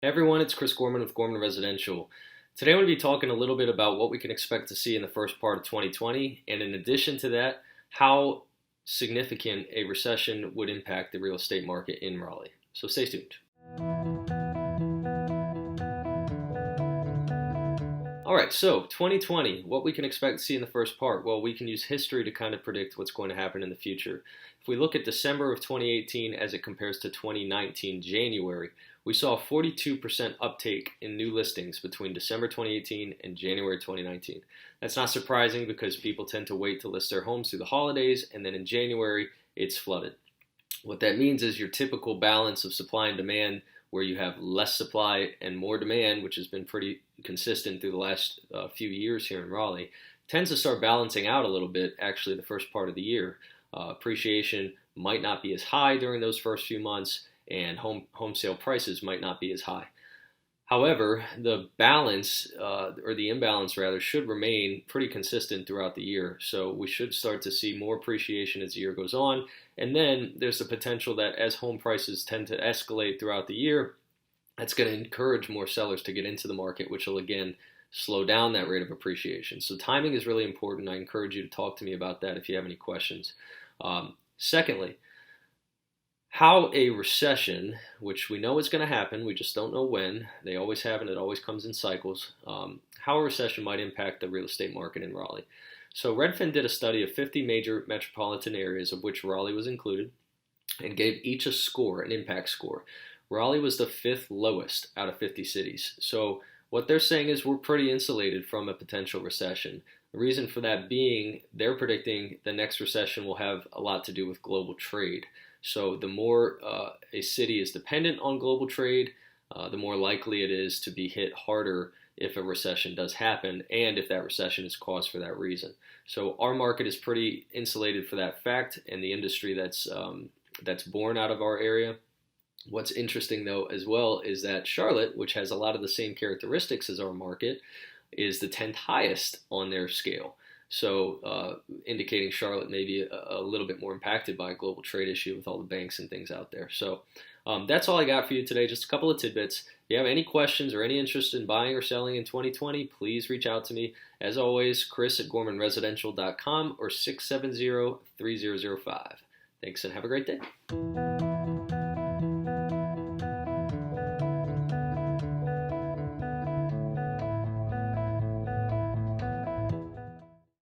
Hey everyone, it's Chris Gorman with Gorman Residential. Today I'm going to be talking a little bit about what we can expect to see in the first part of 2020, and in addition to that, how significant a recession would impact the real estate market in Raleigh. So stay tuned. All right, so 2020, what we can expect to see in the first part? Well, we can use history to kind of predict what's going to happen in the future. If we look at December of 2018 as it compares to 2019 January, we saw a 42% uptake in new listings between December 2018 and January 2019. That's not surprising because people tend to wait to list their homes through the holidays, and then in January, it's flooded. What that means is your typical balance of supply and demand, where you have less supply and more demand, which has been pretty consistent through the last few years here in Raleigh, tends to start balancing out a little bit actually the first part of the year. Appreciation might not be as high during those first few months, and home sale prices might not be as high. However, the balance, or the imbalance rather, should remain pretty consistent throughout the year. So we should start to see more appreciation as the year goes on. And then there's the potential that as home prices tend to escalate throughout the year, that's going to encourage more sellers to get into the market, which will again slow down that rate of appreciation. So timing is really important. I encourage you to talk to me about that if you have any questions. Secondly, how a recession, which we know is going to happen, we just don't know when, they always have and it always comes in cycles, how a recession might impact the real estate market in Raleigh. So Redfin did a study of 50 major metropolitan areas, of which Raleigh was included, and gave each a score, an impact score. Raleigh was the fifth lowest out of 50 cities. So what they're saying is we're pretty insulated from a potential recession. The reason for that being, they're predicting the next recession will have a lot to do with global trade. So the more a city is dependent on global trade, the more likely it is to be hit harder if a recession does happen, and if that recession is caused for that reason. So our market is pretty insulated for that fact, and the industry that's born out of our area. What's interesting though as well is that Charlotte, which has a lot of the same characteristics as our market, is the 10th highest on their scale. So indicating Charlotte may be a little bit more impacted by a global trade issue with all the banks and things out there. So that's all I got for you today, just a couple of tidbits. If you have any questions or any interest in buying or selling in 2020, please reach out to me. As always, Chris@GormanResidential.com or 670-3005. Thanks and have a great day.